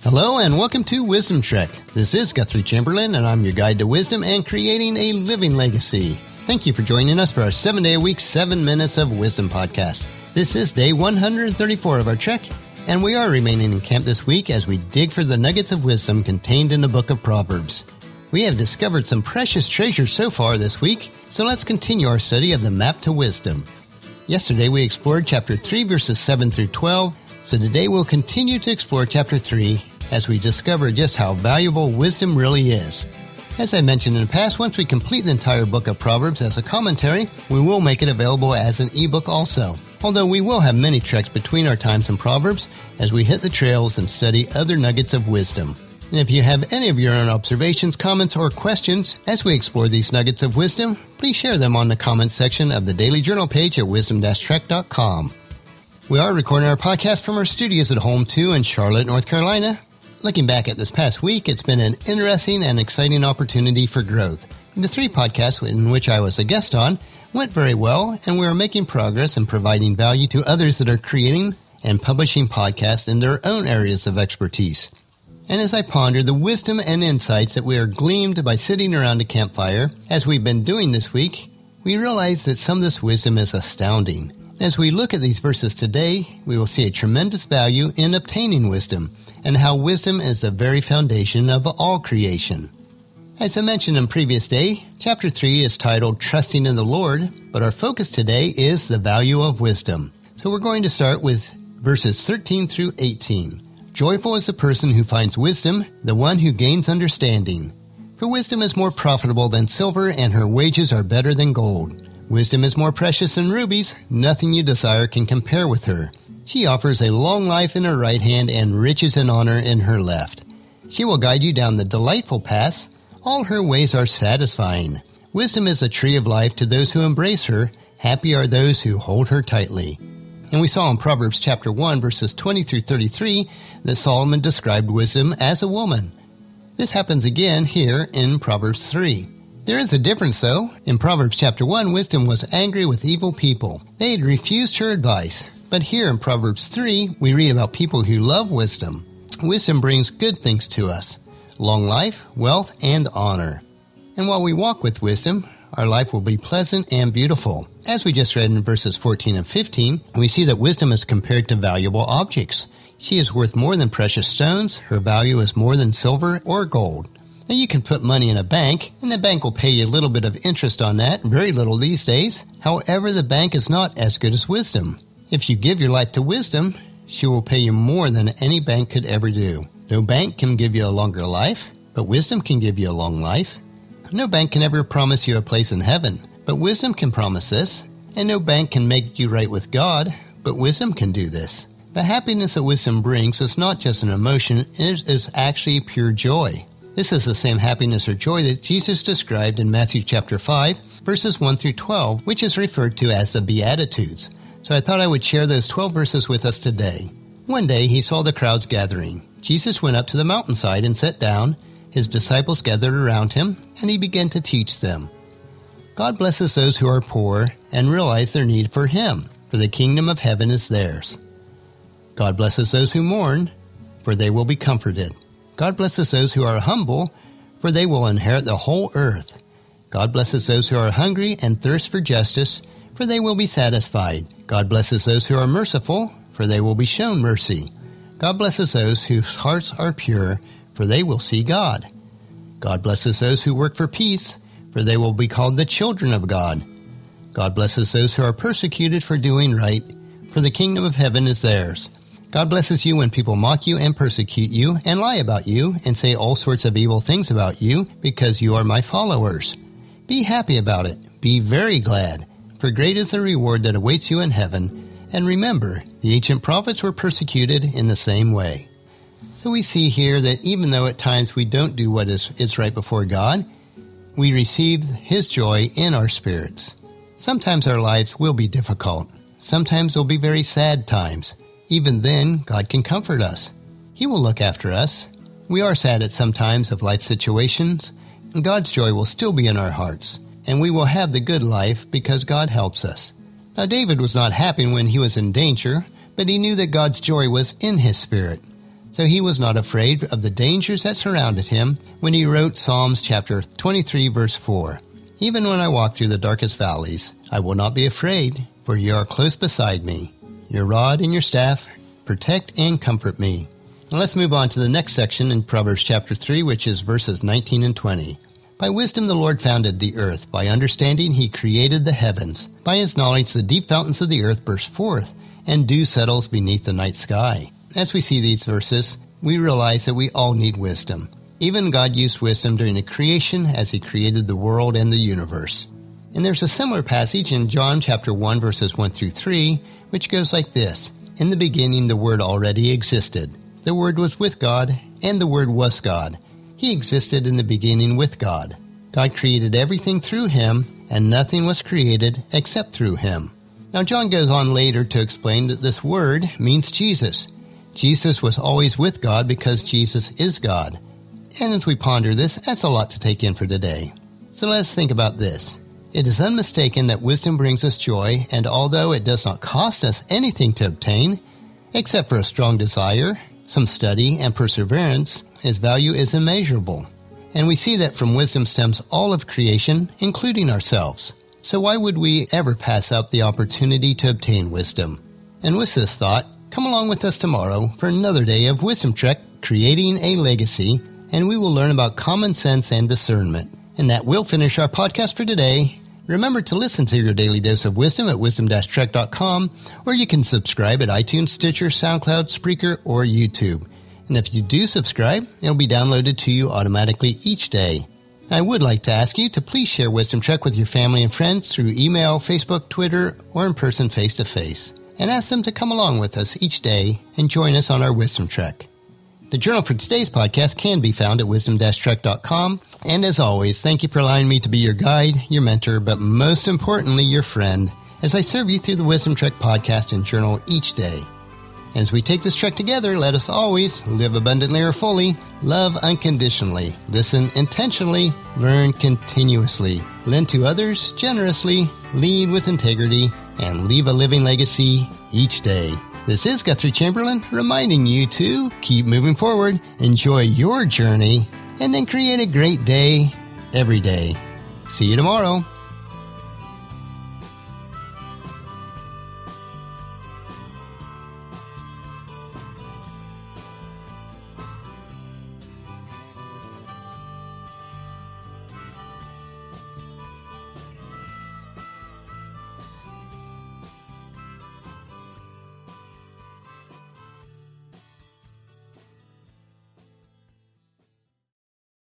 Hello and welcome to Wisdom Trek. This is Guthrie Chamberlain and I'm your guide to wisdom and creating a living legacy. Thank you for joining us for our 7-day-a-week, 7 Minutes of Wisdom podcast. This is day 134 of our trek, and we are remaining in camp this week as we dig for the nuggets of wisdom contained in the book of Proverbs. We have discovered some precious treasures so far this week, so let's continue our study of the map to wisdom. Yesterday we explored chapter 3 verses 7 through 12, so today we'll continue to explore chapter 3 as we discover just how valuable wisdom really is. As I mentioned in the past, once we complete the entire book of Proverbs as a commentary, we will make it available as an ebook also. Although we will have many treks between our times in Proverbs as we hit the trails and study other nuggets of wisdom. And if you have any of your own observations, comments, or questions as we explore these nuggets of wisdom, please share them on the comments section of the Daily Journal page at wisdom-trek.com. We are recording our podcast from our studios at Home 2 in Charlotte, North Carolina. Looking back at this past week, it's been an interesting and exciting opportunity for growth. The 3 podcasts in which I was a guest on went very well, and we are making progress in providing value to others that are creating and publishing podcasts in their own areas of expertise. And as I ponder the wisdom and insights that we are gleaned by sitting around a campfire, as we've been doing this week, we realize that some of this wisdom is astounding. As we look at these verses today, we will see a tremendous value in obtaining wisdom, and how wisdom is the very foundation of all creation. As I mentioned in previous day, chapter 3 is titled Trusting in the Lord, but our focus today is the value of wisdom. So we're going to start with verses 13 through 18. Joyful is the person who finds wisdom, the one who gains understanding. For wisdom is more profitable than silver, and her wages are better than gold. Wisdom is more precious than rubies. Nothing you desire can compare with her. She offers a long life in her right hand and riches and honor in her left. She will guide you down the delightful paths. All her ways are satisfying. Wisdom is a tree of life to those who embrace her. Happy are those who hold her tightly. And we saw in Proverbs Chapter 1, verses 20 through 33, that Solomon described wisdom as a woman. This happens again here in Proverbs 3. There is a difference, though. In Proverbs Chapter 1, wisdom was angry with evil people. They had refused her advice. But here in Proverbs 3, we read about people who love wisdom. Wisdom brings good things to us: long life, wealth, and honor. And while we walk with wisdom, our life will be pleasant and beautiful. As we just read in verses 14 and 15, we see that wisdom is compared to valuable objects. She is worth more than precious stones. Her value is more than silver or gold. Now you can put money in a bank, and the bank will pay you a little bit of interest on that, very little these days. However, the bank is not as good as wisdom. If you give your life to wisdom, she will pay you more than any bank could ever do. No bank can give you a longer life, but wisdom can give you a long life. No bank can ever promise you a place in heaven, but wisdom can promise this. And no bank can make you right with God, but wisdom can do this. The happiness that wisdom brings is not just an emotion, it is actually pure joy. This is the same happiness or joy that Jesus described in Matthew chapter 5, verses 1 through 12, which is referred to as the Beatitudes. So I thought I would share those 12 verses with us today. One day he saw the crowds gathering. Jesus went up to the mountainside and sat down. His disciples gathered around him, and he began to teach them. God blesses those who are poor and realize their need for him, for the kingdom of heaven is theirs. God blesses those who mourn, for they will be comforted. God blesses those who are humble, for they will inherit the whole earth. God blesses those who are hungry and thirst for justice, for they will be satisfied. God blesses those who are merciful, for they will be shown mercy. God blesses those whose hearts are pure, for they will see God. God blesses those who work for peace, for they will be called the children of God. God blesses those who are persecuted for doing right, for the kingdom of heaven is theirs. God blesses you when people mock you and persecute you and lie about you and say all sorts of evil things about you because you are my followers. Be happy about it. Be very glad, for great is the reward that awaits you in heaven. And remember, the ancient prophets were persecuted in the same way. So we see here that even though at times we don't do what is right before God, we receive his joy in our spirits. Sometimes our lives will be difficult. Sometimes they'll be very sad times. Even then, God can comfort us. He will look after us. We are sad at some times of life situations, and God's joy will still be in our hearts, and we will have the good life because God helps us. Now, David was not happy when he was in danger, but he knew that God's joy was in his spirit. So he was not afraid of the dangers that surrounded him when he wrote Psalms chapter 23, verse 4. Even when I walk through the darkest valleys, I will not be afraid, for you are close beside me. Your rod and your staff protect and comfort me. Now let's move on to the next section in Proverbs Chapter 3, which is verses 19 and 20. By wisdom the Lord founded the earth. By understanding he created the heavens. By his knowledge the deep fountains of the earth burst forth, and dew settles beneath the night sky. As we see these verses, we realize that we all need wisdom. Even God used wisdom during the creation as he created the world and the universe. And there's a similar passage in John chapter 1, verses 1 through 3, which goes like this. In the beginning the Word already existed. The Word was with God, and the Word was God. He existed in the beginning with God. God created everything through him, and nothing was created except through him. Now John goes on later to explain that this Word means Jesus. Jesus was always with God because Jesus is God. And as we ponder this, that's a lot to take in for today. So let's think about this. It is unmistaken that wisdom brings us joy, and although it does not cost us anything to obtain, except for a strong desire, some study, and perseverance, its value is immeasurable. And we see that from wisdom stems all of creation, including ourselves. So why would we ever pass up the opportunity to obtain wisdom? And with this thought, come along with us tomorrow for another day of Wisdom Trek, Creating a Legacy, and we will learn about common sense and discernment. And that will finish our podcast for today. Remember to listen to your daily dose of wisdom at wisdom-trek.com, or you can subscribe at iTunes, Stitcher, SoundCloud, Spreaker, or YouTube. And if you do subscribe, it'll be downloaded to you automatically each day. I would like to ask you to please share Wisdom Trek with your family and friends through email, Facebook, Twitter, or in person face-to-face. And ask them to come along with us each day and join us on our Wisdom Trek. The journal for today's podcast can be found at wisdom-trek.com. And as always, thank you for allowing me to be your guide, your mentor, but most importantly, your friend, as I serve you through the Wisdom Trek podcast and journal each day. As we take this trek together, let us always live abundantly or fully, love unconditionally, listen intentionally, learn continuously, lend to others generously, lead with integrity, and leave a living legacy each day. This is Guthrie Chamberlain reminding you to keep moving forward, enjoy your journey, and then create a great day every day. See you tomorrow.